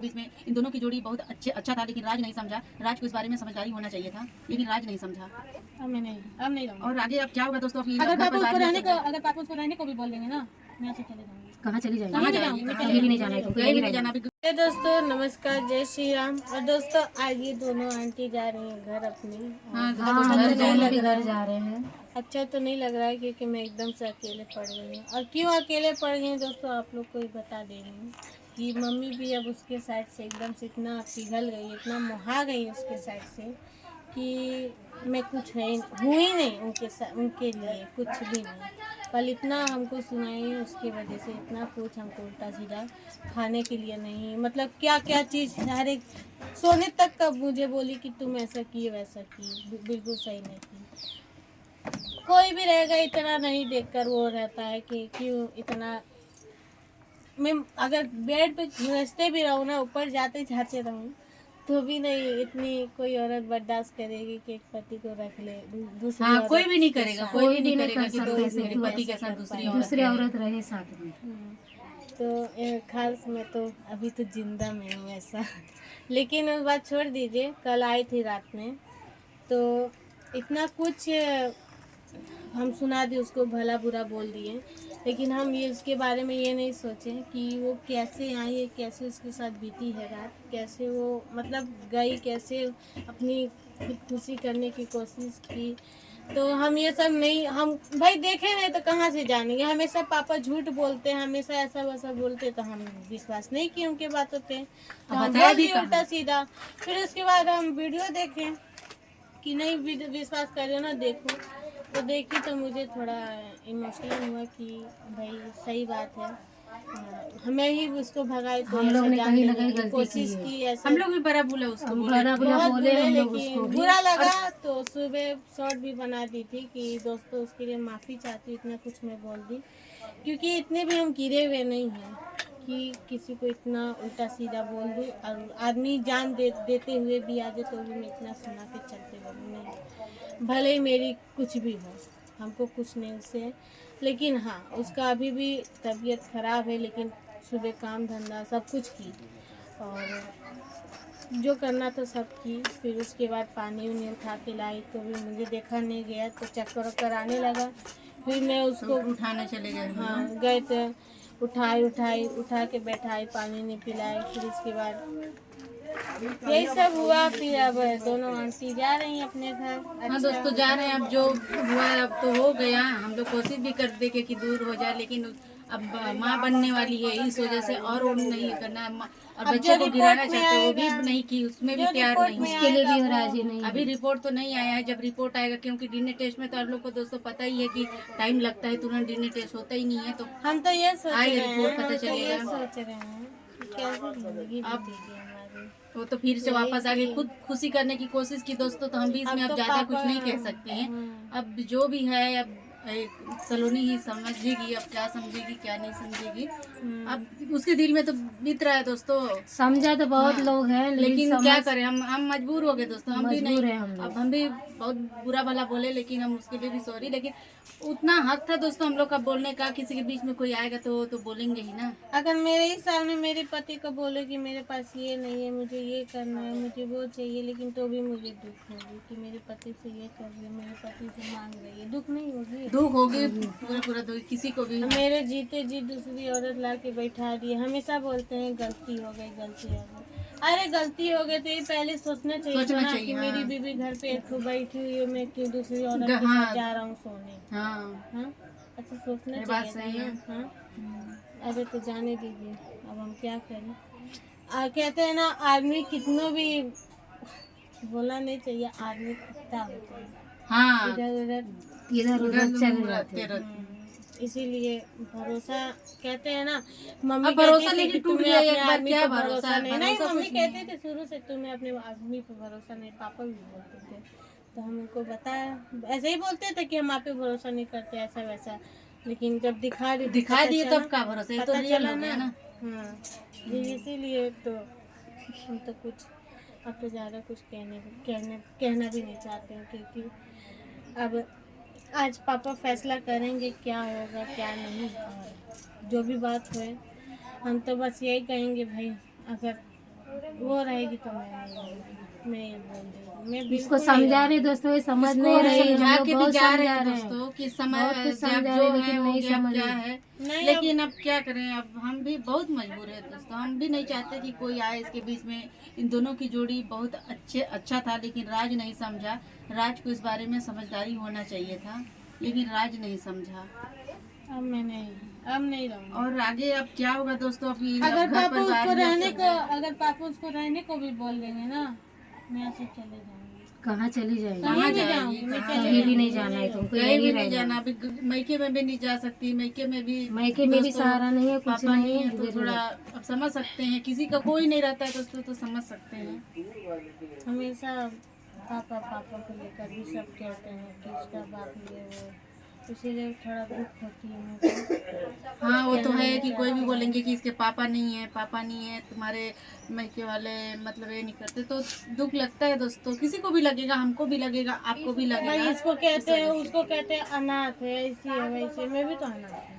बीच में इन दोनों की जोड़ी बहुत अच्छा था, लेकिन राज नहीं समझा। राज को इस बारे में समझदारी होना चाहिए था, लेकिन राज नहीं समझा। अब नहीं रहूंगी। और आगे अब क्या होगा दोस्तों? अगर पापा उसको रहने को भी बोल देंगे ना, मैं ऐसे चले जाऊंगी। कहाँ चली जाएगी? कहाँ जाऊंगी? कहीं भी नहीं जाना है तुमको, कहीं भी नहीं जाना। हे दोस्तों नमस्कार, जय श्री राम। और दोस्तों आज ये दोनों आंटी जा रही हैं घर अपनी। अच्छा तो नहीं लग रहा है, जा रहे हैं। अच्छा तो नहीं लग रहा है क्योंकि मैं एकदम से अकेले पड़ गई हूँ। और क्यों अकेले पड़ गई हूँ दोस्तों, आप लोग को ही बता दे रही हूँ कि मम्मी भी अब उसके साइड से एकदम से इतना पिघल गई, इतना मुहा गई उसके साइड से कि मैं कुछ है हूँ ही नहीं उनके लिए कुछ भी नहीं। कल इतना हमको सुनाई, उसकी वजह से इतना कुछ हमको उल्टा सीधा खाने के लिए नहीं, मतलब क्या क्या चीज़ हर एक सोने तक का मुझे बोली कि तुम ऐसा की वैसा की, बिल्कुल सही नहीं की। कोई भी रहेगा इतना नहीं देखकर वो रहता है कि क्यों इतना। मैं अगर बेड पे घुसते भी रहूँ ना, ऊपर जाते जाते रहूँ तो भी नहीं इतनी कोई औरत बर्दाश्त करेगी कि एक पति को रख ले दूसरी औरत। कोई भी नहीं करेगा, कोई भी नहीं करेगा कि पति के साथ दूसरी औरत रहे साथ में। तो खास मैं तो अभी तो जिंदा में हूँ ऐसा। लेकिन उस बात छोड़ दीजिए, कल आई थी रात में तो इतना कुछ हम सुना दिए, उसको भला बुरा बोल दिए, लेकिन हम ये उसके बारे में ये नहीं सोचे कि वो कैसे आई है, कैसे उसके साथ बीती है रात, कैसे वो मतलब गई, कैसे अपनी खुदकुशी करने की कोशिश की। तो हम ये सब नहीं, हम भाई देखे नहीं तो कहाँ से जानेंगे। हमेशा पापा झूठ बोलते हैं, हमेशा ऐसा वैसा बोलते, तो हम विश्वास नहीं किए उनके बातों पे, तो हम बोल दिए उल्टा सीधा। फिर उसके बाद हम वीडियो देखें कि नहीं विश्वास करो ना, देखो तो देखी तो मुझे थोड़ा इमोशनल हुआ कि भाई सही बात है। हमें ही उसको भगाए तो हम लोग ने कहीं ना कहीं गलती कोशिश की ऐसे। हम लोग भी बड़ा बोला उसको, बहुत बोले, लेकिन बुरा लगा तो सुबह शॉर्ट भी बना दी थी कि दोस्तों उसके लिए माफ़ी चाहती हूँ, इतना कुछ मैं बोल दी, क्योंकि इतने भी हम गिरे हुए नहीं हैं कि किसी को इतना उल्टा सीधा बोल दूँ। और आदमी जान देते हुए भी आ जाए तो भी मैं इतना सुना के चलते बोलूँ नहीं, भले ही मेरी कुछ भी हो, हमको कुछ नहीं उससे। लेकिन हाँ उसका अभी भी तबीयत ख़राब है, लेकिन सुबह काम धंधा सब कुछ की और जो करना था सब की। फिर उसके बाद पानी उनी उठा के लाई तो भी मुझे देखा नहीं गया, तो चक्कर वक्कर आने लगा। फिर मैं उसको उठाने चले गए। हाँ गए थे, उठा के बैठाई, पानी नहीं पिलाई। फिर उसके बाद यही सब हुआ। फिर अब दोनों आंटी जा रही हैं अपने घर। हाँ दोस्तों जा रहे हैं, अब जो हुआ अब तो हो गया। हम लोग कोशिश भी करते कि दूर हो जाए, लेकिन अब माँ बनने वाली है, इस वजह से और वो नहीं करना। और बच्चे को गिराना चाहते वो भी नहीं की, उसमें भी तैयार नहीं, उसके लिए भी राजी नहीं। अभी रिपोर्ट तो नहीं आया है, जब रिपोर्ट आएगा, क्योंकि डीएनए टेस्ट में तो आप लोग को दोस्तों पता ही है कि टाइम लगता है, तुरंत डीएनए टेस्ट होता ही नहीं है। तो हम तो ये सोच रहे हैं, रिपोर्ट पता चलेगा। कैसे जिंदगी बीतेगी हमारी। वो तो फिर से वापस आके खुद खुशी करने की कोशिश की दोस्तों, तो हम भी इसमें अब ज्यादा कुछ नहीं कह सकते हैं। अब जो भी है, अब सलोनी ही समझेगी, अब क्या समझेगी क्या नहीं समझेगी। अब उसके दिल में तो बीत रहा है दोस्तों। समझा तो बहुत लोग हैं, लेकिन क्या करें, हम मजबूर हो गए दोस्तों। हम भी नहीं, अब हम भी बहुत बुरा भला बोले, लेकिन हम उसके लिए भी सॉरी। लेकिन उतना हक था दोस्तों हम लोग का बोलने का, किसी के बीच में कोई आएगा तो बोलेंगे ही ना। अगर मेरे ही सामने मेरे पति को बोले कि मेरे पास ये नहीं है, मुझे ये करना है, मुझे वो चाहिए, लेकिन तो भी मुझे दुख होगी कि मेरे पति से ये कर रही है, मेरे पति से मांग रही है, दुख नहीं होगी? दुख होगी, पूरा दुख किसी को भी। मेरे जीते जी दूसरी औरत ला के बैठा दी। हमेशा बोलते हैं गलती हो गई, गलती हो गई। अरे गलती हो गई तो ये पहले सोचना चाहिए ना कि मेरी बीवी घर पे बैठी हुई है, मैं क्यों दूसरी औरत के साथ जा रहा हूँ सोने। हाँ अच्छा सोचना चाहिए ना। हाँ अरे तो जाने दीजिए, अब हम क्या करें। कहते हैं ना आदमी कितनों भी बोलना नहीं चाहिए, आदमी कुत्ता होता है। हाँ इधर उधर चल जाते हैं। इसीलिए भरोसा कहते हैं ना, मम्मी भरोसा कहती थी कि टूट तुम्हें गया अपने एक बार, आदमी क्या पे भरोसा नहीं। नहीं भरोसा मम्मी कहते थे शुरू से तुम्हें अपने आदमी पे भरोसा नहीं, पापा भी बोलते थे, तो हम उनको बताया, ऐसे ही बोलते थे कि हम आप पे भरोसा नहीं करते ऐसा वैसा। लेकिन जब दिखा दिए तब का भरोसा, ये तो रियल हो गया ना। हाँ इसीलिए तो हम तो कुछ अब तो ज़्यादा कुछ कहना भी नहीं चाहते हैं, क्योंकि अब आज पापा फैसला करेंगे क्या होगा क्या नहीं, और जो भी बात होए हम तो बस यही कहेंगे भाई, अगर वो रहेगी तो मैं नहीं रहूंगी। मैं ये बोल रही हूँ, मैं इसको बिल्कुल समझा रहे दोस्तों, ये समझ नहीं रहे, समझा हम लोग के भी बहुत जा रहे समझा हैं रहे हैं, दोस्तों कि समय बहुत कुछ जब समझा जो रहे, है लेकिन हो नहीं गया, अब समझ क्या रहे। है। नहीं, लेकिन अब क्या करें, अब हम भी बहुत मजबूर है दोस्तों, हम भी नहीं चाहते कि कोई आए इसके बीच में। इन दोनों की जोड़ी बहुत अच्छा था, लेकिन राज नहीं समझा। राज को इस बारे में समझदारी होना चाहिए था, लेकिन राज नहीं समझा। अब मैं नहीं, अब नहीं रहूंगी। और आगे अब क्या होगा दोस्तों, अभी अब अगर घर पापा परिवार उसको भी अब रहने सब को, जाए। अगर पापा उसको रहने को भी बोल देंगे ना, मैं यहाँ से चले जाऊंगी। कहाँ चली जाएगी? कहीं कहाँ भी जाएगी, जाऊंगी, मैं कहाँ चले कहीं भी नहीं जाऊंगी। जाना है तुमको, कहीं यहीं भी नहीं रहना जाना। है। अभी मैके में भी नहीं जा सकती, मैके में भी भी सहारा नहीं है, कुछ पापा नहीं नहीं है, है, तो इधर ही थोड़ा अब समझ सकते हैं। किसी का कोई नहीं रहता है दोस्तों, तो समझ सकते हैं। हमेशा पापा पापा को लेकर भी सब कहते हैं कि उसका बाप ये वो, इसीलिए थोड़ा दुख होती है मुझे। हाँ वो तो है कि कोई भी बोलेंगे कि इसके पापा नहीं है, पापा नहीं है, तुम्हारे मैके वाले मतलब ये नहीं करते, तो दुख लगता है दोस्तों। किसी को भी लगेगा, हमको भी लगेगा, आपको भी भाई लगेगा। इसको कहते हैं, उसको कहते हैं अनाथ है, ऐसी है वैसी है। मैं भी तो अनाथ हूँ,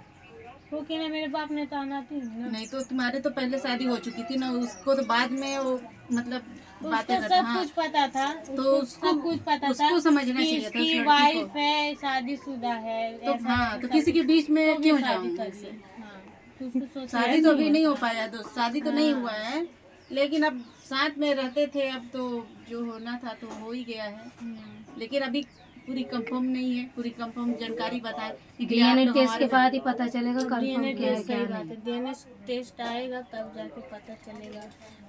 क्योंकि ना मेरे बाप ने तो अनाथ ही है ना। नहीं तो तुम्हारे तो पहले शादी हो चुकी थी ना, उसको तो बाद में वो मतलब बातें उसको करता। सब हाँ, कुछ पता था, तो उसको सब कुछ पता था उसको समझना कि चाहिए था उस इसकी लड़की वाइफ को। है, शादीशुदा है, तो ऐसा हाँ, वैसा तो सब किसी के कुछ। बीच में तो भी क्यों शादी जाऊँ कर ऐसे? ली। हाँ, तो उसको सोचना शादी तो अभी चाहिए। नहीं हो पाया दोस्त, शादी तो नहीं हाँ। हुआ है, लेकिन अब साथ में रहते थे, अब तो जो होना था तो हो ही गया है। लेकिन अभी पूरी कंफर्म नहीं है, पूरी कंफर्म जानकारी बताए। डीएनए टेस्ट के बाद ही पता चलेगा कंफर्म डीएनए क्या है टेस्ट क्या सही बात नहीं। है, डीएनए टेस्ट आएगा तब जाके पता चलेगा।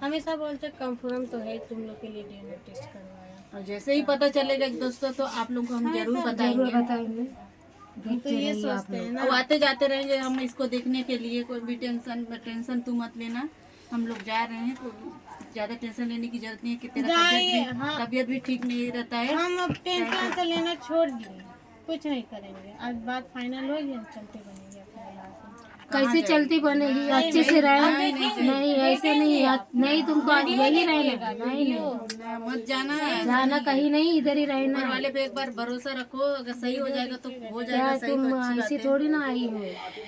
हमेशा बोलते कंफर्म तो है, तुम लोग के लिए डीएनए टेस्ट करवाया। और जैसे ही पता चलेगा दोस्तों, तो आप लोग को हम जरूर जरूर बताएंगे। बताएंगे, तो देखते ये रहिए आप सोचते लोग। हैं ना। अब आते जाते रहेंगे हम इसको देखने के लिए, कोई भी टेंशन तू मत लेना। हम लोग जा रहे हैं, तो ज्यादा टेंशन लेने की जरूरत नहीं है कि तेरा जाइए, हाँ। तबीयत भी ठीक नहीं रहता है। हम अब टेंशन से लेना छोड़ दिए, कुछ नहीं करेंगे। आज बात फाइनल हो गई, हम चलते बनेंगे अपने यहाँ से। कैसे चलती बनेगी, अच्छे से रहना। नहीं ऐसे नहीं, नहीं तुमको यही रहना, नहीं मत जाना, जाना कहीं नहीं, इधर ही रहना ऊपर है। वाले पे एक बार भरोसा रखो, अगर सही हो जाएगा तो हो क्या जाएगा सही, तुम तो अच्छी ऐसी बात है। थोड़ी ना आई हो,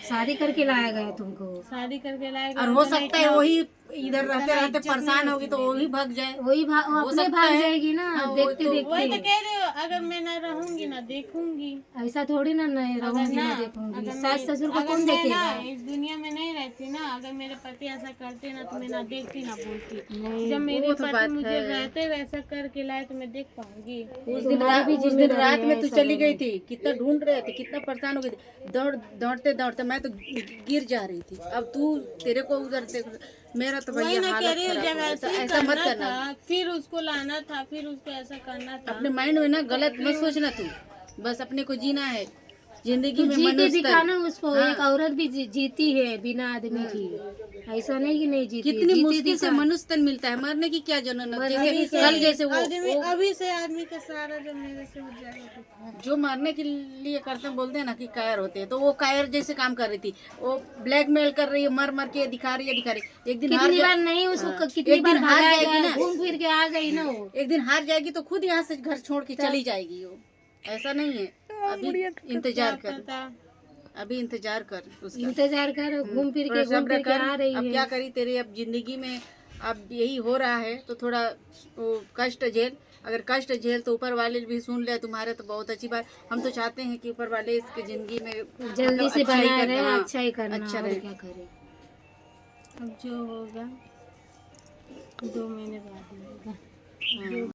शादी करके लाया गया तुमको। शादी करके लाएगा और हो सकता है वही इधर रहते रहते परेशान होगी तो वो भी भाग जाए। वही अपने सकता भाग है। जाएगी ना, हाँ, देखते वही तो देखते। कह रहे हो, अगर मैं ना रहूंगी ना देखूंगी। ऐसा थोड़ी ना नहीं रहूंगी ना देखूंगी, सास ससुर को कौन देखेगा। इस दुनिया में नहीं रहती ना, अगर मेरे पति ऐसा करते ना तो मैं ना देखती ना बोलती। नहीं, जब मेरे वो तो पति बात मुझे है। रहते वैसा करके लाए तो मैं देख पाऊंगी। उस दिन रात में तू चली गई थी, कितना ढूंढ रहे थे, कितना परेशान हो गई थी, दौड़ते मैं तो गिर जा रही थी। अब तू तेरे को उधर देख, मेरा तो वही भैया ना कह हालत रही हूँ, खराब जब हो गया। तो ऐसे ऐसा मत करना करना, था, फिर उसको लाना था, फिर उसको ऐसा करना था। अपने माइंड में ना गलत मत सोचना तू, बस अपने को जीना है जिंदगी तू में। जी के मनुष्य दिखाना उसको। हाँ। एक औरत भी जीती है बिना आदमी की, ऐसा नहीं कि नहीं जीती, कितनी जीती मुश्किल से दिखा। मनुष्य तन मिलता है, मरने की क्या जरूरत है। मरने जैसे की कल जैसे वो अभी से आदमी का सहारा जब मेरे से उठ जाएगा तो जो मारने के लिए करते हैं, बोलते हैं ना कि कायर होते हैं, तो वो कायर जैसे काम कर रही थी, वो ब्लैकमेल कर रही है, मर के दिखा रही है। एक दिन हार कितनी बार नहीं उसको हाँ, कितनी एक बार दिन हार भगाएगा, जाएगी ना, घूम फिर के आ गई ना वो। एक दिन हार जाएगी तो खुद यहाँ से घर छोड़ के चली जाएगी वो। ऐसा नहीं है, अभी इंतजार कर, पता। अभी इंतजार कर उसका। इंतजार कर, घूम फिर थोड़ा के सब्र कर। आ रही अब है। क्या करी, तेरे अब जिंदगी में अब यही हो रहा है, तो थोड़ा वो कष्ट झेल। अगर कष्ट झेल तो ऊपर वाले भी सुन ले तुम्हारे, तो बहुत अच्छी बात। हम तो चाहते हैं कि ऊपर वाले इसकी जिंदगी में जल्दी से अच्छा ही बना करना, रहे, हाँ, अच्छा ही करना, अच्छा और रहे। क्या करे। अब जो होगा 2 महीने बाद होगा। हाँ।